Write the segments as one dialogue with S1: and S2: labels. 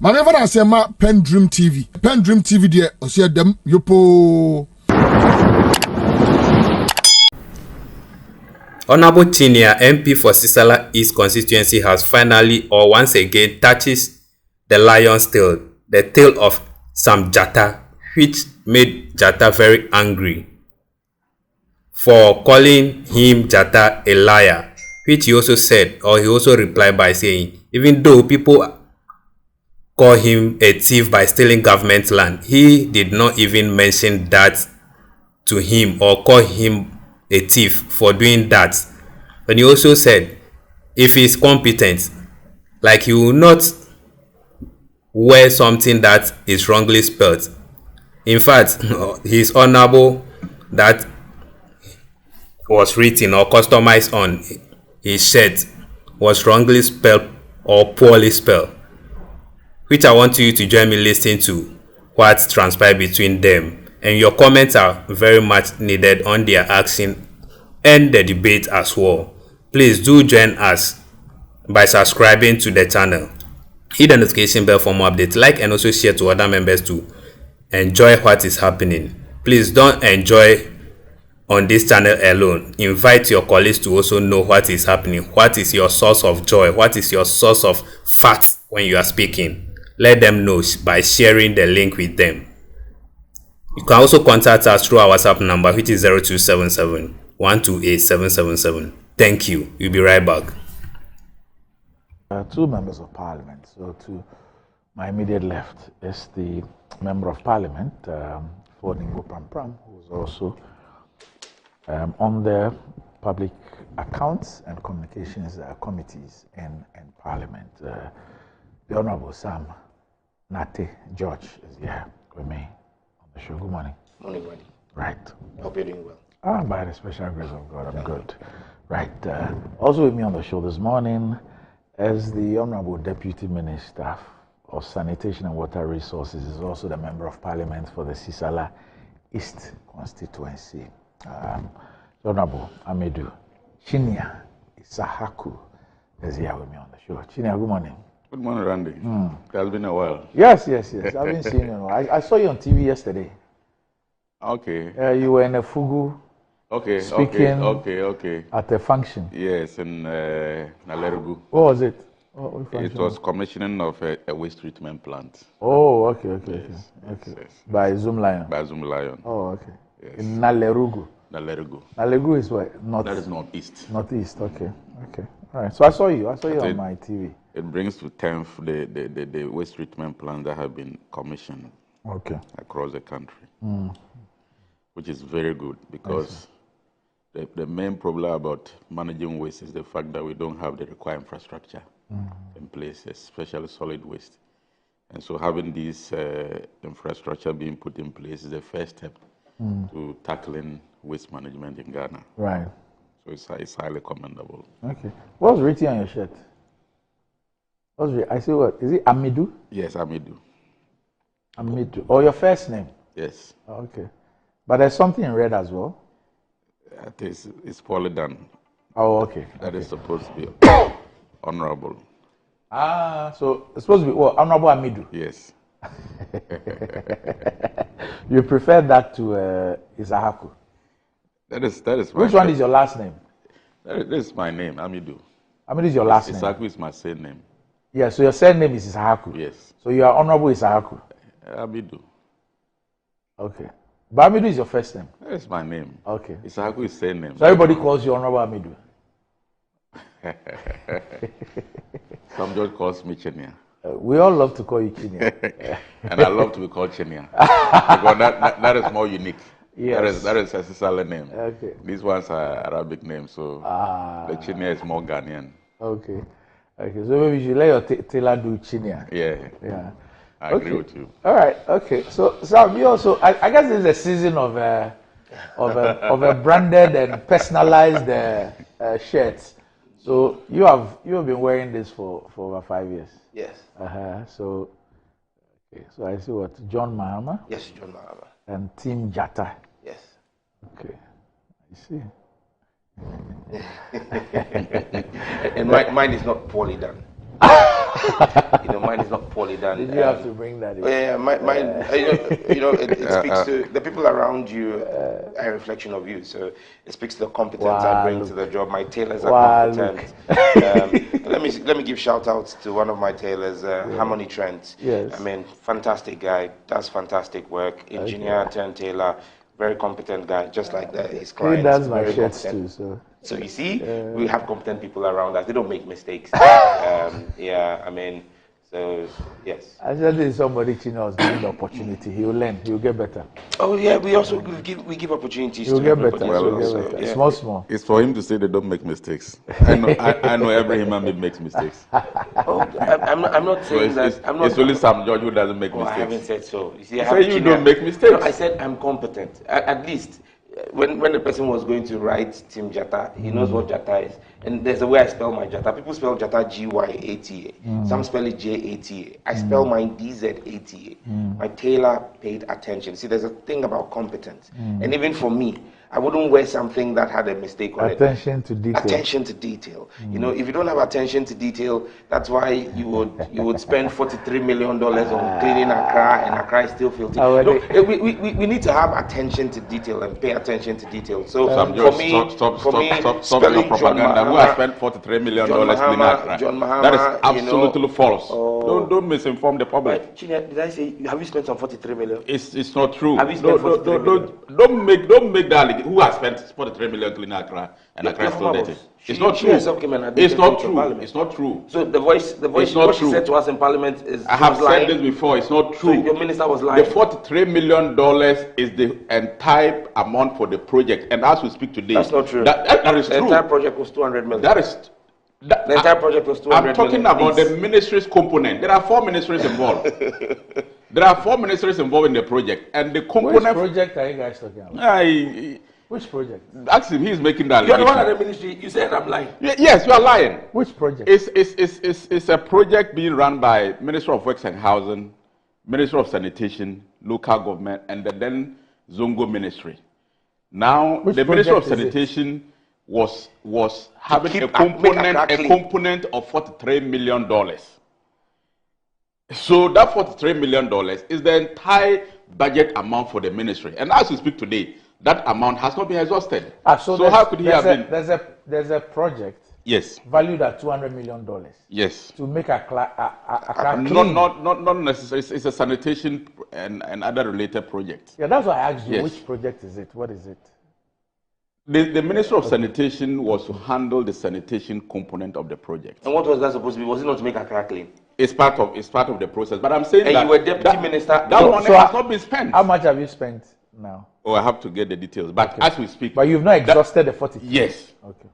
S1: Manever I say ma PENDREAM TV. PENDREAM TV there, I see them yopo.
S2: Honorable Chinia, MP for Sisala East constituency, has finally or once again touches the lion's tail, the tail of some Dzata, which made Dzata very angry for calling him Dzata a liar, which he also said, or he also replied by saying, even though people call him a thief by stealing government land, he did not even mention that to him or call him a thief for doing that. And he also said, if he's competent, like he will not wear something that is wrongly spelled. In fact, his honorable that was written or customized on his shirt was wrongly spelled or poorly spelled, which I want you to join me listening to what transpired between them. And your comments are very much needed on their action and the debate as well. Please do join us by subscribing to the channel. Hit the notification bell for more updates. Like and also share to other members to enjoy what is happening. Please don't enjoy on this channel alone. Invite your colleagues to also know what is happening. What is your source of joy? What is your source of facts when you are speaking? Let them know by sharing the link with them. You can also contact us through our WhatsApp number, which is 0277 128 777. Thank you. We'll be right back.
S3: Two members of parliament. So to my immediate left is the member of parliament, for PENDREAM, who is also on the public accounts and communications committees in parliament. The Honorable Sam Nate George is here with me on the show. Good morning.
S4: Morning, buddy.
S3: Right.
S4: Hope you're doing well.
S3: By the special grace of God, I'm good. Right. Also with me on the show this morning is the Honorable Deputy Minister of Sanitation and Water Resources, is also the Member of Parliament for the Sisala East constituency. Honorable Amedu Chinia Isahaku is here with me on the show. Chinia, good morning.
S5: Good morning, Randy. It has been a while.
S3: Yes. I've been seeing you. I saw you on TV yesterday.
S5: Okay.
S3: You were in a Fugu.
S5: Okay.
S3: Speaking
S5: Okay.
S3: at a function.
S5: Yes, in Nalerugu.
S3: What was it?
S5: It was commissioning of a waste treatment plant.
S3: Oh, okay.
S5: Yes.
S3: By Zoom Lion.
S5: By Zoom Lion.
S3: Oh, okay.
S5: Yes.
S3: In Nalerugu.
S5: Nalerugu.
S3: Nalerugu is what?
S5: That is northeast.
S3: Northeast. Okay. All right. So I saw you on my TV.
S5: It brings to 10th the waste treatment plants that have been commissioned.
S3: Okay.
S5: Across the country, which is very good because the main problem about managing waste is the fact that we don't have the required infrastructure in place, especially solid waste. And so having this infrastructure being put in place is the first step to tackling waste management in Ghana.
S3: Right.
S5: So it's highly commendable.
S3: Okay. What's written on your shirt? I see what? Is it Amidu?
S5: Yes, Amidu.
S3: Amidu. Or your first name?
S5: Yes.
S3: Okay. But there's something in red as well?
S5: It's poorly done.
S3: Oh, okay.
S5: That is supposed to be honorable.
S3: So it's supposed to be what? Honorable Amidu?
S5: Yes.
S3: You prefer that to Isahaku?
S5: That is
S3: Which one is your last name?
S5: That is my name, Amidu.
S3: Amidu is your last name?
S5: Isahaku is my surname.
S3: Yeah, so your surname is Isahaku?
S5: Yes.
S3: So you are Honorable Isahaku?
S5: Amidu.
S3: Okay. But Amidu is your first name?
S5: That is my name.
S3: Okay.
S5: Isahaku is surname.
S3: So everybody calls you Honorable Amidu?
S5: Some George calls me Chinia.
S3: We all love to call you Chinia.
S5: And I love to be called Chinia. Because that is more unique.
S3: Yes.
S5: That is a Sisala name.
S3: Okay.
S5: These ones are Arabic names, so the Chinia is more Ghanaian.
S3: Okay. So maybe you should let your tailor do Chinia.
S5: Yeah. I agree with you.
S3: All right. Okay. So Sam, you also, I guess this is a season of a branded and personalized shirts. So you have been wearing this for over 5 years.
S4: Yes.
S3: So I see what John Mahama.
S4: Yes, John Mahama.
S3: And Team Dzata.
S4: Yes.
S3: Okay. I see.
S4: And mine is not poorly done. Mine is not poorly done.
S3: Did you have to bring that in?
S4: Yeah, mine. It speaks to the people around you. A reflection of you. So it speaks to the competence I bring to the job. My tailors are competent. Let me give shout outs to one of my tailors, Harmony Trent.
S3: Yes.
S4: I mean, fantastic guy. Does fantastic work. Engineer turned tailor. Very competent guy, just like his client.
S3: He does my shirts too,
S4: so you see, we have competent people around us. They don't make mistakes. Yeah, I mean, so yes.
S3: Actually, somebody Chinia was given the opportunity. He will learn. He will get better.
S4: Oh yeah, we also give opportunities.
S3: He will get better.
S4: Yeah.
S3: Small.
S5: It's for him to say they don't make mistakes. I know every human being makes mistakes.
S4: I'm not saying that.
S5: It's only some judge who doesn't make mistakes.
S4: I haven't said so. You see,
S5: you don't make mistakes.
S4: No, I said I'm competent. At least when the person was going to write Team Dzata, he knows what Dzata is. And there's a way I spell my Dzata. People spell Dzata G-Y-A-T-A. Some spell it J-A-T-A. I spell mine D-Z-A-T-A. My tailor paid attention. See, there's a thing about competence. And even for me, I wouldn't wear something that had a mistake on
S3: Attention to detail.
S4: Attention to detail. If you don't have attention to detail, that's why you would spend $43 million on cleaning Accra, and Accra is still filthy. We need to have attention to detail and pay attention to detail. So for me,
S5: stop your propaganda. Who has spent $43 million cleaning Accra? That is absolutely false. Don't misinform the public.
S4: Chinia, did I say, have you spent some $43 million?
S5: It's not true.
S4: Have you spent $43 million?
S5: Don't make that. Who has spent $43 million cleaning Accra and Accra is still dirty? It's not true. It's not true. It's not true.
S4: So the voice, what she said to us in Parliament is.
S5: I have said this before. It's not true.
S4: So your minister was lying.
S5: The $43 million is the entire amount for the project, and as we speak today,
S4: that's not true.
S5: That is true.
S4: The entire project was $200 million.
S5: The
S4: entire project was $200 million.
S5: I'm talking about the ministry's component. There are 4 ministries involved. There are 4 ministries involved in the project, and the component.
S3: Which project are you guys talking about? Which project?
S5: Ask him. He's making that.
S4: You're the one at the ministry. You said I'm lying.
S5: Yes, you are lying.
S3: Which project?
S5: It's a project being run by Ministry of Works and Housing, Ministry of Sanitation, local government, and the then Zongo Ministry. Now, the Ministry of Sanitation was having a component of $43 million. So that $43 million is the entire budget amount for the ministry. And as we speak today, that amount has not been exhausted. So how could he have been?
S3: There's a project.
S5: Yes.
S3: Valued at $200 million.
S5: Yes.
S3: To make a clean.
S5: Not necessarily. It's a sanitation and other related projects.
S3: Yeah, that's why I asked you.
S5: Yes.
S3: Which project is it? What is it?
S5: The Minister of Sanitation was to handle the sanitation component of the project.
S4: And what was that supposed to be? Was it not to make Accra clean?
S5: It's part of the process. But I'm saying
S4: and you were deputy minister.
S5: That money has not been spent.
S3: How much have you spent now?
S5: Oh, I have to get the details. But as we speak.
S3: But you've not exhausted the 40.
S5: Yes.
S3: Okay.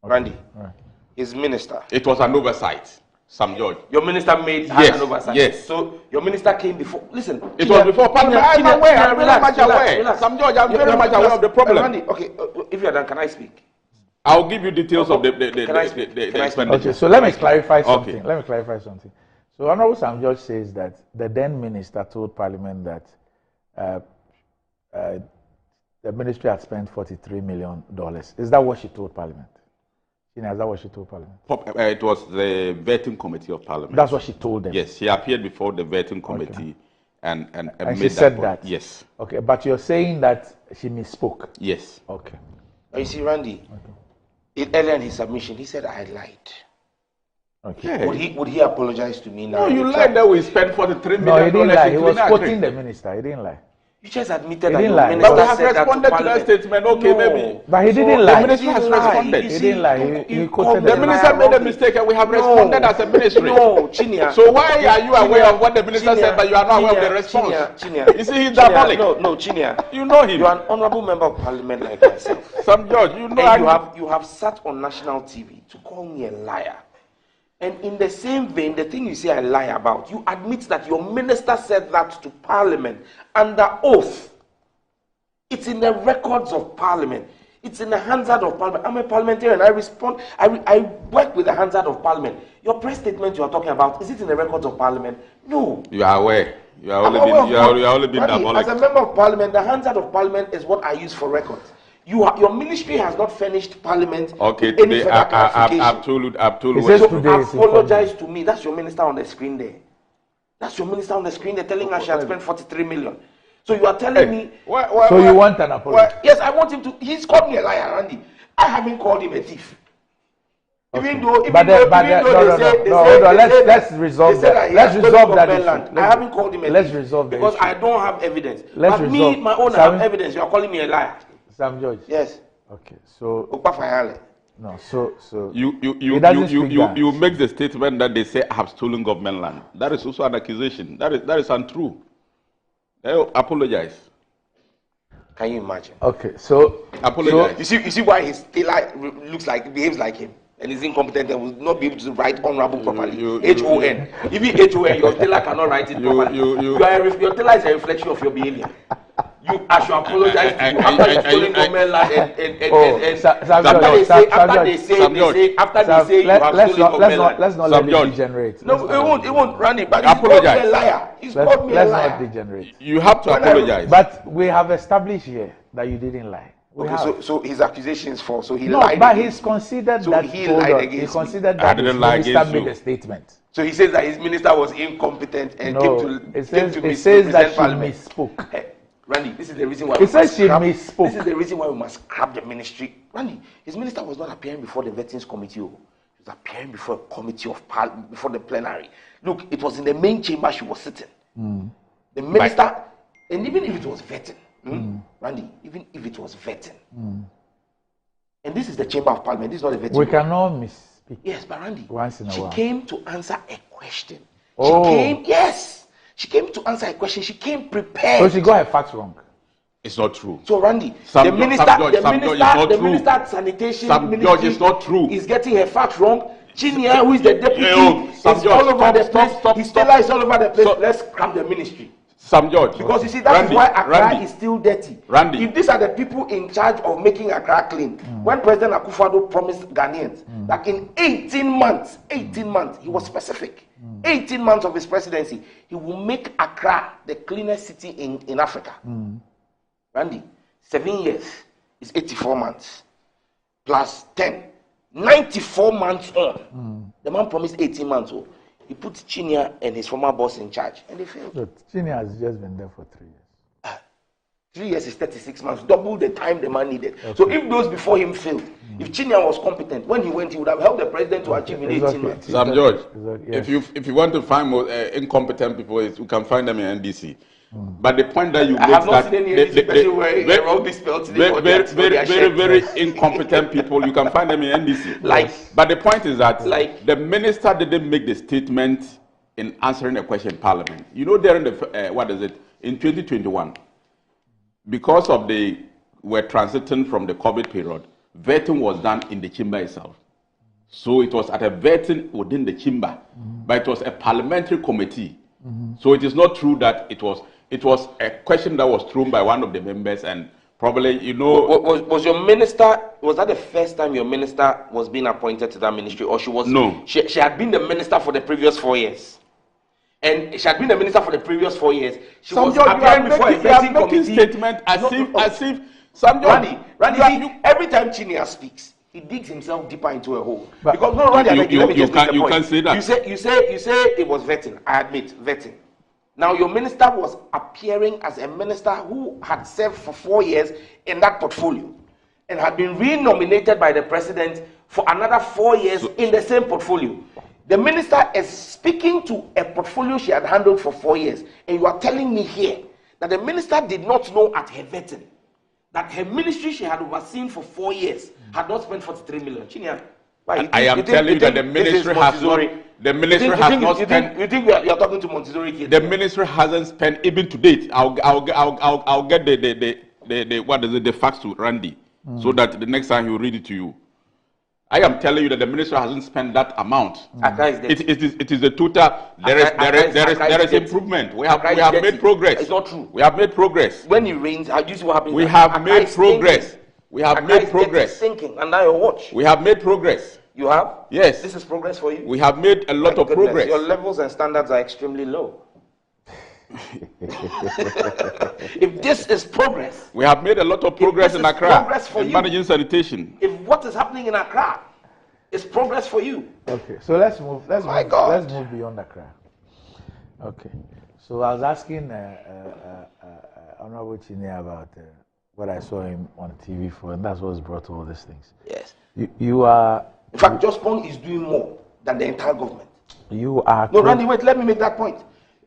S4: Randy, his minister.
S5: It was an oversight. Sam George.
S4: Your minister had an oversight.
S5: Yes.
S4: So your minister came before. Listen.
S5: It was before Parliament. I'm aware. I'm very much aware. Sam George, I'm very much aware of the problem.
S4: Randy, okay. If you're done, can I speak?
S5: I'll give you details of the expenditure.
S3: Okay. So let me clarify something. Okay. Let me clarify something. So Honorable Sam George says that the then minister told Parliament that the ministry had spent $43 million. Is that what she told Parliament? Is that what she told Parliament?
S5: It was the vetting committee of Parliament.
S3: That's what she told them?
S5: Yes, she appeared before the vetting committee and
S3: she said that?
S5: Yes.
S3: Okay, but you're saying that she misspoke?
S5: Yes.
S3: Okay.
S4: You see, Randy, earlier in his submission, he said, I lied.
S3: Okay.
S4: Would he apologize to me now?
S5: No, you lied that we spent $43 million.
S3: No, he didn't lie. He was quoting the minister. He didn't lie.
S4: You just admitted
S3: that
S4: your
S3: minister
S5: but we have responded to that statement. Okay, maybe.
S3: But he didn't lie.
S5: The ministry has responded.
S3: He didn't lie. He quoted
S5: the minister made a mistake and we have responded as a ministry.
S4: No, Chinia.
S5: So why are you aware of what the minister said but you are not aware of the response?
S4: Chinia.
S5: You see, he's diabolic.
S4: No, Chinia.
S5: You know him.
S4: You are an honorable member of parliament like myself.
S5: Sam George, you know.
S4: And you have sat on national TV to call me a liar. And in the same vein, the thing you say I lie about, you admit that your minister said that to Parliament under oath. It's in the records of Parliament. It's in the Hansard of Parliament. I'm a parliamentarian. I work with the Hansard of Parliament. Your press statement you are talking about, is it in the records of Parliament? No.
S5: You are aware. You are only been diabolic.
S4: As a member of Parliament, the Hansard of Parliament is what I use for records. Your ministry has not furnished Parliament
S5: Okay,
S4: with any
S5: today
S4: further clarification.
S5: I've told you.
S3: says
S4: So
S3: today is
S4: apologize to me. That's your minister on the screen there. That's your minister on the screen. They're telling us she had spent 43 million. So you are telling me.
S3: So you want an apology?
S4: Yes, I want him to. He's called me a liar, Randy. I haven't called him a thief.
S3: Okay.
S4: Even though
S3: let's resolve that. Let's resolve that issue.
S4: I haven't called him a thief.
S3: Let's resolve that
S4: because
S3: issue.
S4: I don't have evidence.
S3: Let's
S4: but
S3: resolve.
S4: me, my own, I have evidence. You are calling me a liar.
S3: Sam George.
S4: Yes.
S3: Okay. So
S4: Opa Fayale.
S3: no. So
S5: you make the statement that they say I have stolen government land. That is also an accusation. That is untrue. Apologize.
S4: Can you imagine?
S3: Okay. So
S5: Apologize.
S4: You see why he still behaves like him, and is incompetent and will not be able to write honorable properly. H-O-N. Even H-O-N, your teller cannot write it properly. Your teller is a reflection of your behavior. I should apologize to you after you stolen government land after they say you have stolen government land.
S3: Let's not let it degenerate.
S4: No, it won't, Randy. But he's called me a liar. He's called me a liar.
S3: Let's not degenerate.
S5: You have to apologize.
S3: But we have established here that you didn't lie.
S4: So his accusation is false. So he
S3: No,
S4: lied.
S3: but he's considered that.
S4: He lied against me.
S3: He considered that his minister made a statement.
S4: So he says that his minister was incompetent and came to
S3: it says that she
S4: Parliament.
S3: misspoke.
S4: Hey, Randy, this is the reason why
S3: It says she misspoke.
S4: This is the reason why we must scrap the ministry. Randy, his minister was not appearing before the Veterans Committee. He was appearing before a committee of before the plenary. Look, it was in the main chamber she was sitting. The minister, and even if it was vetting, Randy, even if it was vetting, and this is the chamber of Parliament, this is not a vetting.
S3: We cannot misspeak.
S4: Yes, but Randy,
S3: once in a
S4: she
S3: while.
S4: came to answer a question.
S3: Oh.
S4: She came to answer a question. She came prepared.
S3: So she got her facts wrong.
S5: It's not true.
S4: So Randy, the minister at sanitation
S5: George, it's not true.
S4: Is getting her facts wrong. Chinia, who is the deputy, is all over the place. His teller is all over the place. Let's scrap the ministry.
S5: Sam George.
S4: Because you see, that is why Accra is still dirty.
S5: Randy.
S4: If these are the people in charge of making Accra clean, when President Akufo-Addo promised Ghanaians that in 18 months, he was specific. 18 months of his presidency, he will make Accra the cleanest city in Africa. Randy, 7 years is 84 months plus 10, 94 months on. The man promised 18 months. Oh, he put Chinia and his former boss in charge, and they failed.
S3: But Chinia has just been there for 3 years.
S4: 3 years is 36 months, double the time the man needed. Okay. So if those before him failed, if Chinia was competent, when he went, he would have helped the president to achieve in 18 months.
S5: Sam George,
S3: yes.
S5: if you want to find more incompetent people, you can find them in NDC. But the point that you make
S4: I have not
S5: that
S4: seen any NDC person where wrong this spell today.
S5: Very incompetent people, you can find them in NDC. But the point is that the minister didn't make the statement in answering a question in Parliament. You know, during the in 2021, because of we're transiting from the COVID period, vetting was done in the chamber itself. So it was at a vetting within the chamber, but it was a parliamentary committee. So it is not true that it was a question that was thrown by one of the members, and probably, you know.
S4: Was your minister, was that the first time your minister was being appointed to that ministry, or she was?
S5: No.
S4: She had been the minister for the previous 4 years. And she had been the minister for the previous 4 years. She was appearing before a vetting committee.
S5: Statement as if some
S4: Randy, every time Chinia speaks, he digs himself deeper into a hole. Because no, Randy,
S5: you can't say that.
S4: You say it was vetting. I admit, vetting. Now your minister was appearing as a minister who had served for 4 years in that portfolio and had been re-nominated by the president for another 4 years in the same portfolio. The minister is speaking to a portfolio she had handled for 4 years, and you are telling me here that the minister did not know at her vetting that her ministry she had overseen for 4 years had not spent 43 million. Chinia,
S5: I am telling you that the ministry has not. The ministry has not spent.
S4: You think you are talking to Montessori kids?
S5: The ministry hasn't spent even to date. I'll get the facts to Randy, so that the next time he will read it to you. I am telling you that the ministry hasn't spent that amount. It is the total. There is improvement. We have made progress.
S4: It's not true.
S5: We have made progress.
S4: When it rains, do you see what happens?
S5: We have made progress. We have made progress.
S4: Sinking under your watch.
S5: We have made progress.
S4: You have?
S5: Yes.
S4: This is progress for you.
S5: We have made a lot of progress.
S4: Your levels and standards are extremely low. If this is progress,
S5: We have made a lot of progress
S4: this
S5: in
S4: is
S5: Accra
S4: progress for
S5: in
S4: you.
S5: managing sanitation.
S4: if what is happening in Accra is progress for you,
S3: Okay, so let's move. Let's
S4: My
S3: move.
S4: God.
S3: Let's move beyond Accra. Okay, so I was asking Honorable Chinia about what I saw him on TV for, and that's what's brought all these things.
S4: yes.
S3: You are.
S4: In fact, Jospong is doing more than the entire government.
S3: You are.
S4: No, Randy, wait, let me make that point.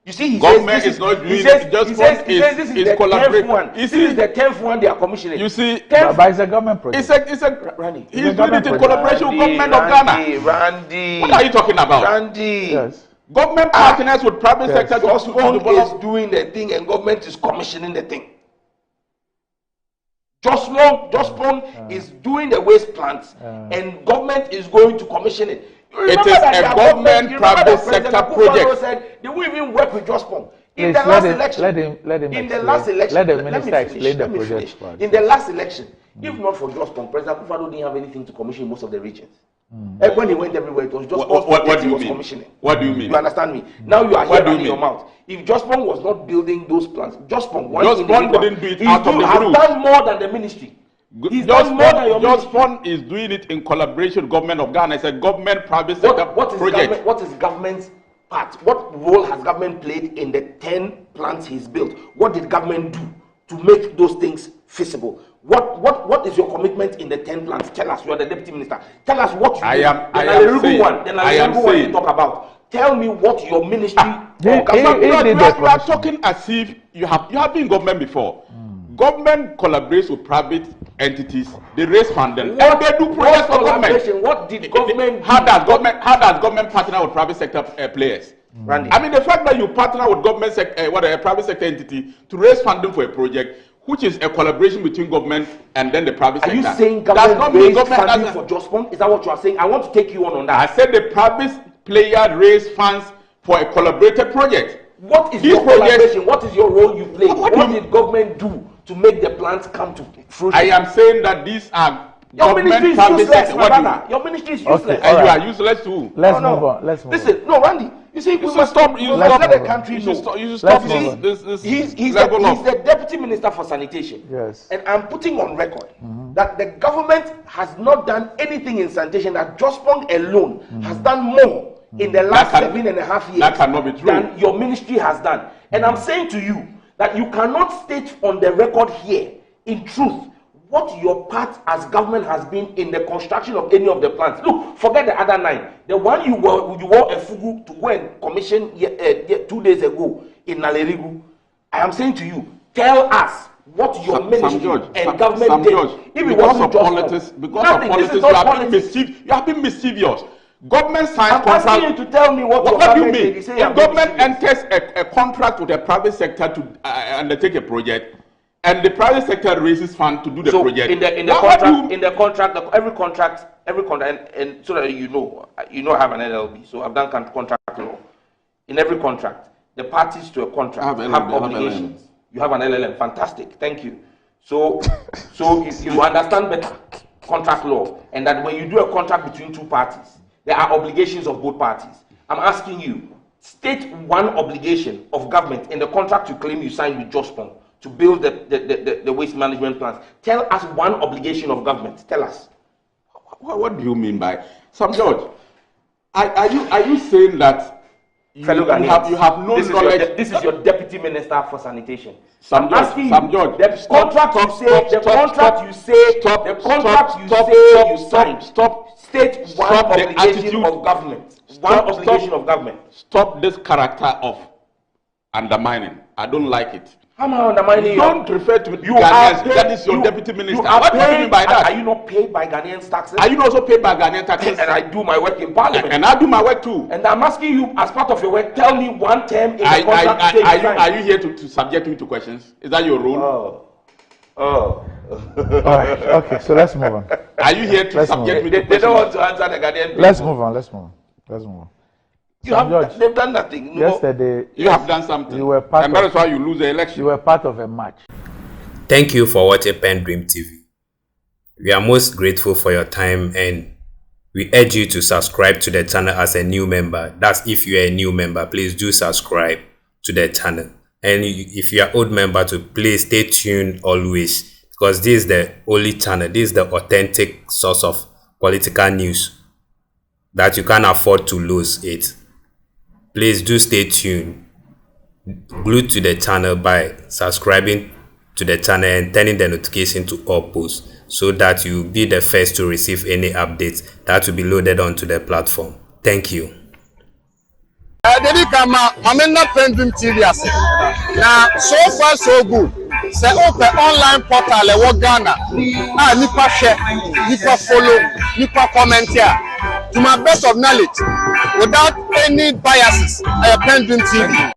S4: You see, he
S5: Government
S4: says,
S5: is not doing
S4: he says,
S5: it. Just
S4: he says,
S5: is
S4: this is the 10th
S5: collaborating.
S4: one.
S5: You
S4: This
S5: see-
S4: is the 10th one they are commissioning.
S5: You see,
S4: 10th
S3: But it's a government project.
S5: it's a
S4: Randy.
S5: he's doing it in collaboration with government of
S4: Randy,
S5: Ghana.
S4: Randy.
S5: What are you talking about?
S4: Randy.
S3: Yes.
S5: Government partners with private
S3: Yes.
S5: sector to
S4: Jospong is
S5: develop.
S4: doing the thing and government is commissioning the thing. Jospong is doing the waste plants and government is going to commission it. You
S5: It
S4: remember
S5: is
S4: that
S5: a
S4: their
S5: government
S4: you remember
S5: private
S4: that President
S5: sector
S4: Akufo-Addo
S5: project.
S4: said they won't even work with Jospong. In
S3: Please
S4: the last election,
S3: let him
S4: in the
S3: explain.
S4: last election,
S3: Let the
S4: let me
S3: minister
S4: finish,
S3: explain the
S4: let me
S3: project
S4: finish.
S3: part.
S4: In the last election, if not for Jospong, President Akufo-Addo didn't have anything to commission in most of the regions. And when he went everywhere, it was Jospong
S5: What do
S4: he
S5: you
S4: was
S5: mean?
S4: commissioning.
S5: What do you mean?
S4: You understand me? Now you are
S5: What
S4: here
S5: do you
S4: running your
S5: mean?
S4: mouth. If Jospong was not building those plants, Jospong
S5: Didn't do it out of the
S4: has
S5: blue.
S4: done more than the ministry. He's done more than your ministry.
S5: Jospong is doing it in collaboration with government of Ghana. It's a government private sector
S4: What is
S5: project.
S4: what is government's part? What role has government played in the 10 plants he's built? What did government do to make those things feasible? What is your commitment in the 10 plants? Tell us. You are the deputy minister. Tell us what you
S5: I
S4: did.
S5: am
S4: The
S5: saying-
S4: Nalerigu one. The
S5: I am
S4: Nalerigu one you
S5: saying-
S4: talk about. Tell me what your ministry.
S3: He-
S4: or government-
S3: he
S5: You
S3: did
S5: are
S3: the commission.
S5: talking as if you have been in government before. Government collaborates with private entities. They raise funding and they do projects for government.
S4: collaboration? What did government
S5: How
S4: do?
S5: does government partner with private sector players?
S4: Randy.
S5: I mean, the fact that you partner with a private sector entity to raise funding for a project, which is a collaboration between government and then the private
S4: Are
S5: sector.
S4: you saying
S5: does
S4: government
S5: not mean
S4: raised
S5: government
S4: funding
S5: doesn't-
S4: for Jospong? Is that what you are saying? I want to take you on
S5: I
S4: that.
S5: said the private player raised funds for a collaborated project.
S4: What is
S5: These
S4: your
S5: projects-
S4: collaboration? What is your role you play?
S5: What
S4: What,
S5: do you-
S4: did government do to make the plants come to fruition?
S5: I am saying that these are
S4: Your ministry
S5: government
S4: is
S5: private
S4: useless,
S5: sector.
S4: my
S5: What do you-
S4: brother. Your ministry is
S3: Okay.
S4: useless.
S5: And you
S3: Alright.
S5: are useless too.
S3: Let's
S4: No,
S3: move
S4: no.
S3: on. Let's move
S4: Listen, no, Randy. You see, we
S5: should
S4: must
S5: stop-
S4: stop.
S5: you
S4: We
S5: should
S4: must
S5: stop-
S4: let the country
S5: You
S4: know.
S5: should stop
S3: Let's move on.
S5: this
S4: He's
S5: level of.
S4: the deputy minister for sanitation.
S3: Yes.
S4: And I'm putting on record that the government has not done anything in sanitation, that Jospong alone has done more in the last
S5: That can-
S4: 7.5 years
S5: that cannot be true.
S4: than your ministry has done. And I'm saying to you that you cannot state on the record here, in truth, what your part as government has been in the construction of any of the plants. Look, forget the other 9. The one you wore a fugu to go and commission 2 days ago in Nalerigu. I am saying to you, tell us what your
S5: Sam
S4: ministry
S5: George,
S4: and government
S5: Sam
S4: did.
S5: George,
S4: If it
S5: because
S4: wasn't
S5: of
S4: just
S5: politics, because
S4: nothing,
S5: of
S4: this
S5: politics,
S4: is
S5: you
S4: not
S5: have been
S4: politics.
S5: You have been mischievous. Government signs
S4: I'm
S5: contract.
S4: asking you to tell me what your
S5: What do you
S4: government did.
S5: mean?
S4: You say
S5: If
S4: I'm being
S5: government
S4: serious.
S5: enters a contract with a private sector to undertake a project, and the private sector raises funds to do the
S4: So
S5: project,
S4: in the
S5: what do
S4: contract,
S5: you-
S4: in the contract, every contract, and so that you know, I have an LLB, so I've done contract law. In every contract, the parties to a contract
S5: I have
S4: have
S5: LLB, I have
S4: obligations. You have an LLM, fantastic, thank you. So you understand better contract law, and that when you do a contract between two parties, there are obligations of both parties. I'm asking you, state one obligation of government in the contract you claim you signed with Jospong to build the waste management plants. Tell us one obligation of government. Tell us.
S5: What do you mean by Sam George? Are you saying that you
S4: Fellow Ghanaians,
S5: have no knowledge?
S4: This is your deputy minister for sanitation.
S5: Sam
S4: I'm
S5: George,
S4: asking
S5: Sam
S4: you,
S5: George,
S4: the
S5: stop,
S4: contract
S5: stop,
S4: you say,
S5: stop,
S4: the
S5: stop,
S4: contract
S5: stop,
S4: you say,
S5: stop,
S4: the
S5: stop,
S4: contract you
S5: stop,
S4: say
S5: stop,
S4: you
S5: stop,
S4: signed.
S5: stop,
S4: State one
S5: stop the
S4: obligation
S5: attitude.
S4: of government. One
S5: Stop,
S4: obligation
S5: stop.
S4: of government.
S5: Stop this character of undermining. I don't like it.
S4: How am I undermining you?
S5: Don't refer to
S4: You
S5: Ghanaians.
S4: are paid,
S5: That is your
S4: you-
S5: deputy minister.
S4: You are
S5: What do you
S4: paid,
S5: mean by that?
S4: Are you not paid by Ghanaians taxes?
S5: Are you not also paid by Ghanaian taxes?
S4: And I do my work in parliament.
S5: And I do my work too.
S4: And I'm asking you, as part of your work, tell me one term in the contract you say you signed.
S5: Are you here to subject me to questions? Is that your role?
S3: All right. Okay. So let's move on.
S5: Are you here to
S3: Let's
S5: subject
S3: move
S5: me
S4: They,
S5: to
S4: they don't want
S5: questions?
S4: to answer the Ghanaian people.
S3: Let's move on. Let's move on. Let's move on.
S4: You
S3: Sam
S4: have,
S3: George,
S4: they've done nothing. No.
S3: yesterday,
S5: You have done something.
S3: You were part
S5: and that
S3: of-
S5: is why you lose the election.
S3: you were part of a match.
S2: Thank you for watching PENDREAM TV. We are most grateful for your time, and we urge you to subscribe to the channel as a new member. That's if you are a new member, please do subscribe to the channel. And if you are old member, to please stay tuned always, because this is the only channel, this is the authentic source of political news that you can't afford to lose it. Please do stay tuned, glued to the channel by subscribing to the channel and turning the notification to all posts, so that you'll be the first to receive any updates that will be loaded onto the platform. Thank you.
S6: Dedi kama mamena PENDREAM TV ase. Na so far so good. Say open online portal e wo Ghana. Ah nipa share, nipa follow, nipa comment here. To my best of knowledge, without any biases, PENDREAM TV.